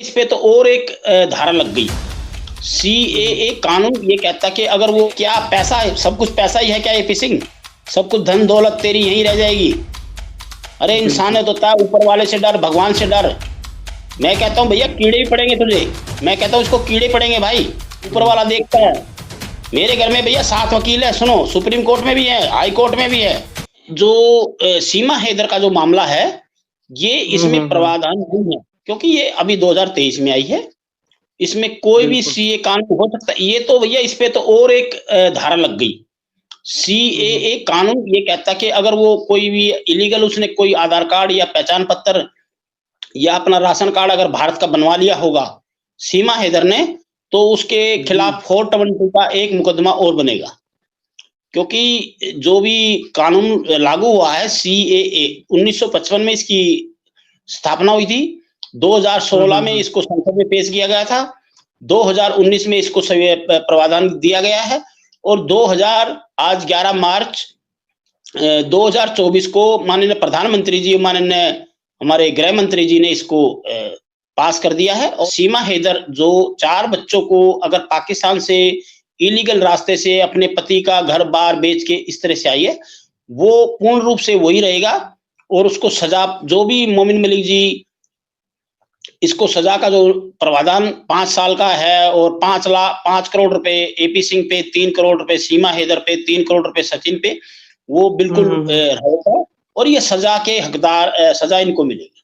इस पे तो और एक धारा लग गई। सीएए कानून ये कहता कि अगर वो क्या पैसा है, सब कुछ पैसा ही है क्या ये फिशिंग? सब कुछ धन दौलत तेरी यहीं रह जाएगी। अरे इंसान बिल्कुल। है तो ता ऊपर वाले से डर, भगवान से डर। मैं कहता हूँ भैया कीड़े ही पड़ेंगे तुझे। मैं कहता हूँ इसको कीड़े पड़ेंगे भाई। ऊपर वाला देखता है। मेरे घर में भैया 7 वकील है, सुनो, सुप्रीम कोर्ट में भी है, हाई कोर्ट में भी है। जो सीमा हैदर का जो मामला है, ये इसमें हम्म। प्रावधान नहीं है, क्योंकि ये अभी 2023 में आई है। इसमें कोई भी बिल्कुल। सीए कानून हो सकता है। ये तो भैया इस पे तो और एक धारा लग गई। हम्म। सीएए कानून ये कहता कि अगर वो कोई भी इलीगल उसने कोई आधार कार्ड या पहचान पत्र या अपना राशन कार्ड अगर भारत का बनवा लिया होगा सीमा हैदर ने, तो उसके जी। खिलाफ 422 का एक मुकदमा और बनेगा। क्योंकि जो भी कानून लागू हुआ है सीएए 1955 में इसकी स्थापना हुई थी। 2016 में हम्म। इसको संसद में पेश किया गया था। 2019 में इसको प्रावधान दिया गया है और 2000 आज 11 मार्च 2024 को माननीय प्रधानमंत्री जी, माननीय हमारे गृह मंत्री जी ने इसको पास कर दिया है। और सीमा हैदर जो 4 बच्चों को अगर पाकिस्तान से इलीगल रास्ते से अपने पति का घर-बार बेच के इस तरह से आई है, वो पूर्ण रूप से वही रहेगा और उसको सज़ा जो भी मोमिन मलिक जी इसको सज़ा का जो प्रावधान 5 साल का है और 5 करोड़ रुपए एपी सिंह पे, 3 करोड़ रुपए सीमा हैदर पे, 3 करोड़ रुपए सचिन पे, वो बिल्कुल हम्म। रहेगा और ये सज़ा के हकदार सज़ा इनको मिलेगी।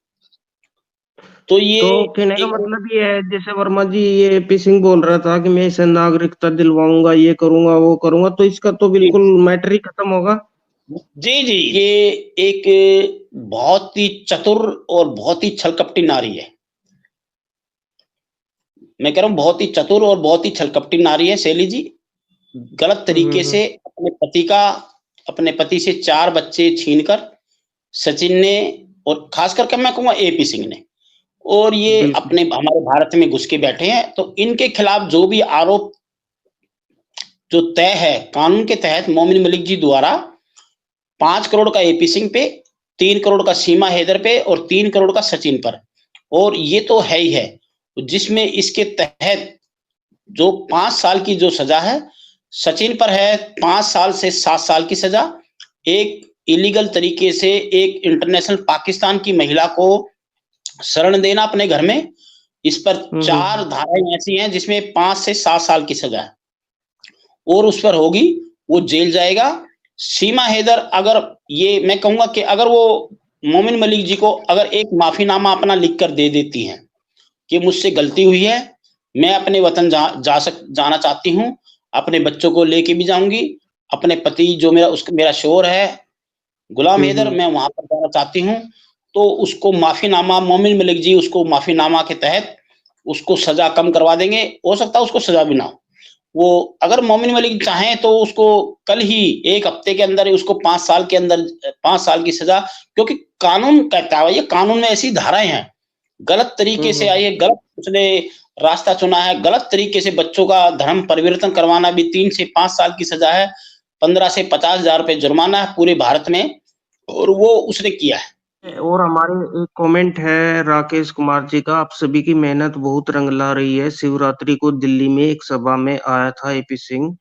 तो ये तो कहने का एक मतलब ये है, जैसे वर्मा जी ये पी सिंह बोल रहा था कि मैं इसे नागरिकता दिलवाऊंगा, ये करूंगा वो करूंगा, तो इसका तो बिल्कुल मैटर ही खत्म होगा। जी, जी, ये एक बहुत ही चतुर और बहुत ही छलकपटी नारी है। मैं कह रहा हूँ बहुत ही चतुर और बहुत ही छलकपटी नारी है शैली जी। गलत तरीके हम्म। से अपने पति से 4 बच्चे छीनकर सचिन ने और खास करके मैं कहूँगा एपी सिंह ने और ये बिल्कुल। अपने हमारे भारत में घुस के बैठे हैं। तो इनके खिलाफ जो भी आरोप जो तय है कानून के तहत मोमिन मलिक जी द्वारा 5 करोड़ का एपी सिंह पे, 3 करोड़ का सीमा हैदर पे और 3 करोड़ का सचिन पर। और ये तो है ही है, जिसमें इसके तहत जो 5 साल की जो सज़ा है, सचिन पर है 5 साल से 7 साल की सज़ा। एक इलीगल तरीके से एक इंटरनेशनल पाकिस्तान की महिला को शरण देना अपने घर में, इस पर 4 हम्म। धाराएँ ऐसी हैं जिसमें 5 से 7 साल की सज़ा है और उस पर होगी, वो जेल जाएगा। सीमा हैदर अगर ये मैं कहूँगा कि अगर वो मोमिन मलिक जी को अगर एक माफ़ीनामा अपना लिख कर दे देती हैं कि मुझसे गलती हुई है, मैं अपने वतन जाना चाहती हूँ, अपने बच्चों को लेके भी जाऊँगी, अपने पति जो मेरा शौहर है, गुलाम हैदर, हम्म। मैं वहाँ पर जाना चाहती हूँ। तो उसको माफ़ीनामा मोमिन मलिक जी उसको माफ़ीनामा के तहत उसको सज़ा कम करवा देंगे, हो सकता है उसको सज़ा भी ना हो। वो अगर मोमिन मलिक चाहें तो उसको कल ही 1 हफ्ते के अंदर उसको 5 साल के अंदर 5 साल की सज़ा, क्योंकि कानून कहता है, ये कानून में ऐसी धाराएँ हैं, गलत तरीके से आई है, गलत उसने रास्ता चुना है, गलत तरीके से बच्चों का धर्म परिवर्तन करवाना भी 3 से 5 साल की सज़ा है, 15 से 50,000 रुपए जुर्माना है पूरे भारत में और वो उसने किया है। और हमारे एक कमेंट है राकेश कुमार जी का, आप सभी की मेहनत बहुत रंग ला रही है। शिवरात्रि को दिल्ली में एक सभा में आया था एपी सिंह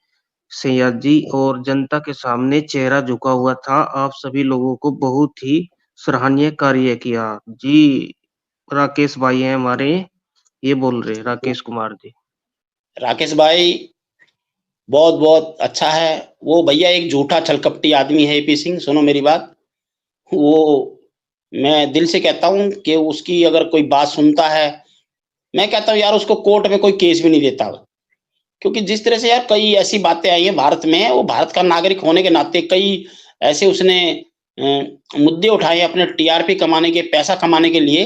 सयाजी और जनता के सामने चेहरा झुका हुआ था। आप सभी लोगों को बहुत ही सराहनीय कार्य किया जी। राकेश भाई हैं हमारे, ये बोल रहे राकेश कुमार जी। राकेश भाई बहुत-बहुत अच्छा है। वो भैया एक झूठा छलकपटी आदमी है एपी सिंह, सुनो मेरी बात। वो मैं दिल से कहता हूँ कि उसकी अगर कोई बात सुनता है, मैं कहता हूँ यार उसको कोर्ट में कोई केस भी नहीं देता। क्योंकि जिस तरह से यार कई ऐसी बातें आई हैं भारत में, वो भारत का नागरिक होने के नाते कई ऐसे उसने मुद्दे उठाए अपने टीआरपी कमाने के, पैसा कमाने के लिए।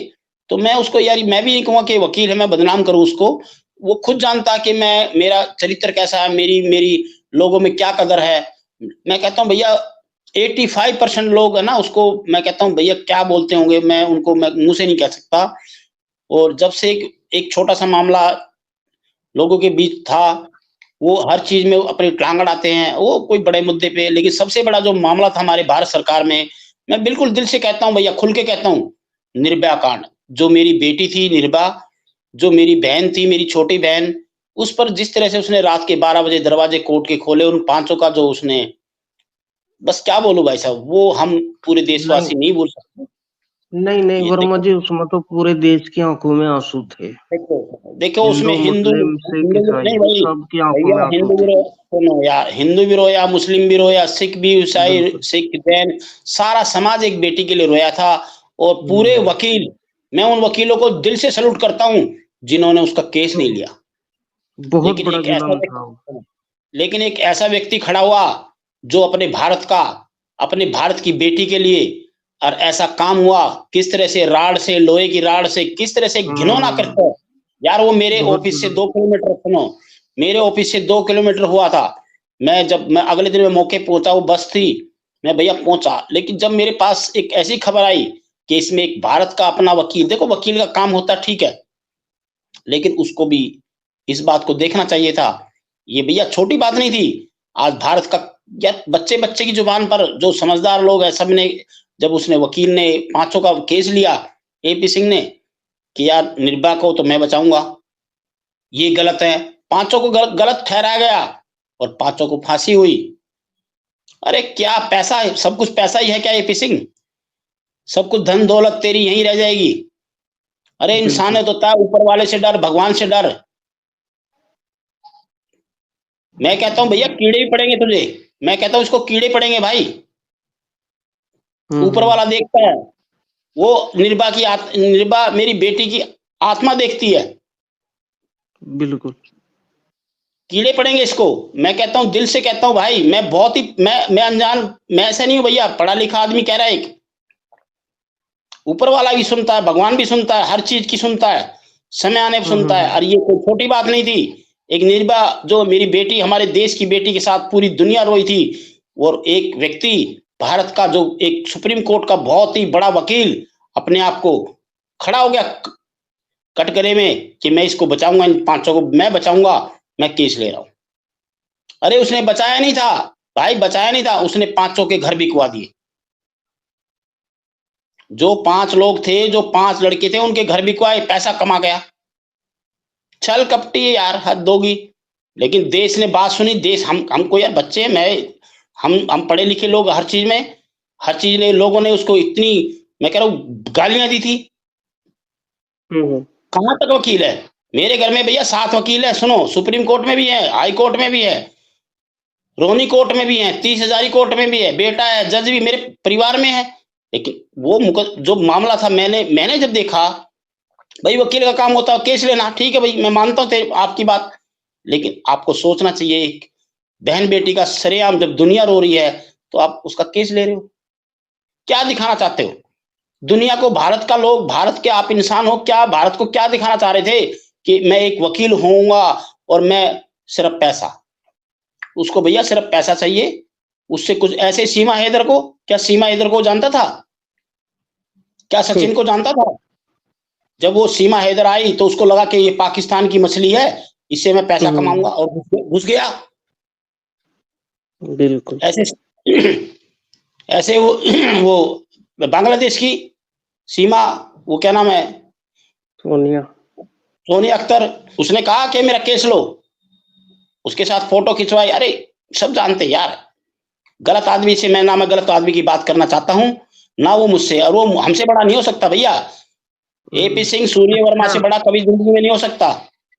तो मैं उसको यार मैं भी नहीं कहूँगा कि वकील है, मैं बदनाम करूँ उसको। वो खुद जानता है कि मेरा चरित्र कैसा है, मेरी मेरी लोगों में क्या कदर है। मैं कहता हूँ भैया 85% लोग है ना उसको मैं कहता हूँ भैया क्या बोलते होंगे, मैं उनको मैं मुँह से नहीं कह सकता। और जब से एक छोटा-सा मामला लोगों के बीच था, वो हर चीज़ में अपनी टाँग अड़ाते हैं, वो कोई बड़े मुद्दे पे। लेकिन सबसे बड़ा जो मामला था हमारे भारत सरकार में, मैं बिल्कुल दिल से कहता हूँ भैया, खुल के कहता हूँ, निर्भया कांड। जो मेरी बेटी थी निर्भया, जो मेरी बहन थी, मेरी छोटी बहन, उस पर जिस तरह से उसने रात के 12 बजे दरवाजे कोर्ट के खोले, उन पाँचों का जो उसने, बस क्या बोलूँ भाई साहब, वो हम पूरे नहीं, देशवासी नहीं भूल सकते। नहीं, नहीं ये वर्मा देखो, जी, उसमें तो पूरे देश की आँखों में आँसू थे। देखो, देखो उसमें हिंदू, हिंदू मुस्लिम, सिख, हिंदू ईसाई नहीं भाई, सबकी आँखों भैया में आँसू हिंदू भी थे। रोया, सुनो यार, हिंदू भी रोया, मुस्लिम भी रोया, सिख भी, ईसाई, बिल्कुल। सिख, जैन, सारा समाज एक बेटी के लिए रोया था। और पूरे हुँ, वकील, मैं उन वकीलों को दिल से सैल्यूट करता हूँ, जिन्होंने उसका केस नहीं हुँ। लिया। बहुत लेकिन बड़ा एक ऐसा जुल्म था वो। व्यक्ति लेकिन एक ऐसा व्यक्ति खड़ा हुआ, जो अपने भारत की बेटी के लिए, और ऐसा काम हुआ, किस तरह से राड से, लोहे की राड से किस तरह से घिनौना हुँ, करता है। यार वो मेरे बहुत ऑफिस से जुल्म। 2 किलोमीटर, सुनो, मेरे ऑफिस से 2 किलोमीटर हुआ था। मैं अगले दिन मैं मौके पहुंचा, वो बस थी, मैं भैया पहुंचा, लेकिन जब मेरे पास एक ऐसी खबर आई कि इसमें एक भारत का अपना वकील, देखो वकील का काम होता ठीक है, लेकिन उसको भी इस बात को देखना चाहिए था। ये भैया छोटी बात नहीं थी। आज भारत का, यार बच्चे-बच्चे की ज़ुबान पर जो समझदार लोग हैं, सबने, जब उसने वकील ने पाँचों का केस लिया, एपी सिंह ने, कि यार निर्भया को तो मैं बचाऊँगा, ये गलत है। पाँचों को गलत ठहराया गया और पाँचों को फांसी हुई। अरे क्या पैसा है, सब कुछ पैसा ही है क्या एपी सिंह? सब कुछ धन दौलत तेरी यहीं रह जाएगी। अरे इंसान बिल्कुल। है तो ता ऊपर वाले से डर, भगवान से डर। मैं कहता हूँ भैया कीड़े भी पड़ेंगे तुझे। मैं कहता हूँ इसको कीड़े पड़ेंगे भाई। हुँ, ऊपर हुँ। वाला देखता है। वो निर्भया मेरी बेटी की आत्मा देखती है। बिल्कुल। कीड़े पड़ेंगे इसको। मैं कहता हूँ, दिल से कहता हूँ भाई, मैं बहुत ही, मैं अनजान, मैं ऐसा नहीं हूँ भैया, पढ़ा लिखा आदमी कह रहा है एक। ऊपर वाला भी सुनता है, भगवान भी सुनता है, हर चीज की सुनता है, समय आने पे हुँ, हुँ, सुनता है। हुँ। और ये कोई छोटी बात नहीं थी। एक निर्भया, जो मेरी बेटी, हमारे देश की बेटी के साथ पूरी दुनिया रोई थी, और एक व्यक्ति, भारत का जो एक सुप्रीम कोर्ट का बहुत ही बड़ा वकील, अपने आप को खड़ा हो गया कटघरे में कि मैं इसको बचाऊंगा, इन पांचों को मैं बचाऊंगा, मैं केस ले रहा हूं। अरे उसने बचाया नहीं था भाई, बचाया नहीं था, उसने पांचों के घर बिकवा दिए। जो 5 लोग थे, जो 5 लड़के थे, उनके घर बिकवाए, पैसा कमा गया। छल कपटी है यार, हद होगी। लेकिन देश ने बात सुनी, देश, हमको यार बच्चे, मैं, हम पढ़े लिखे लोग, हर चीज ने, लोगों ने उसको इतनी, मैं कह रहा हूँ, गालियां दी थी। हुँ, हुँ। कहां तक वकील है? मेरे घर में भैया 7 वकील है, सुनो, सुप्रीम कोर्ट में भी है, हाई कोर्ट में भी है, रोनी कोर्ट में भी है, 30 हजारी कोर्ट में भी है, बेटा है, जज भी मेरे परिवार में है। लेकिन वो जो मामला था, मैंने जब देखा, भाई वकील का काम होता है केस लेना, ठीक है भाई, मैं मानता हूँ आपकी बात, लेकिन आपको सोचना चाहिए, एक बहन बेटी का सरेआम जब दुनिया रो रही है, तो आप उसका केस ले रहे हो, क्या दिखाना चाहते हो दुनिया को? भारत का लोग, भारत के आप इंसान हो क्या, भारत को क्या दिखाना चाह रहे थे कि मैं एक वकील होऊंगा और मैं सिर्फ पैसा, उसको भैया सिर्फ पैसा चाहिए। उससे कुछ ऐसे, सीमा हैदर को, क्या सीमा हैदर को जानता था? क्या हुँ, सचिन को जानता था? जब वो सीमा हैदर आई तो उसको लगा कि ये पाकिस्तान की मछली है, इससे मैं पैसा हुँ। कमाऊंगा, और घुस गया। बिल्कुल। ऐसे ऐसे वो वो बांग्लादेश की सीमा, वो क्या नाम है, सोनिया। सोनिया अख्तर, उसने कहा कि मेरा केस लो, उसके साथ फोटो खिंचवाई। अरे सब जानते यार, गलत आदमी से मैं गलत आदमी की बात करना चाहता हूँ ना, वो मुझसे, और वो हमसे बड़ा नहीं हो सकता भैया। एपी हुँ। सिंह सूर्य वर्मा अच्छा, से बड़ा कभी जिंदगी में नहीं हो सकता।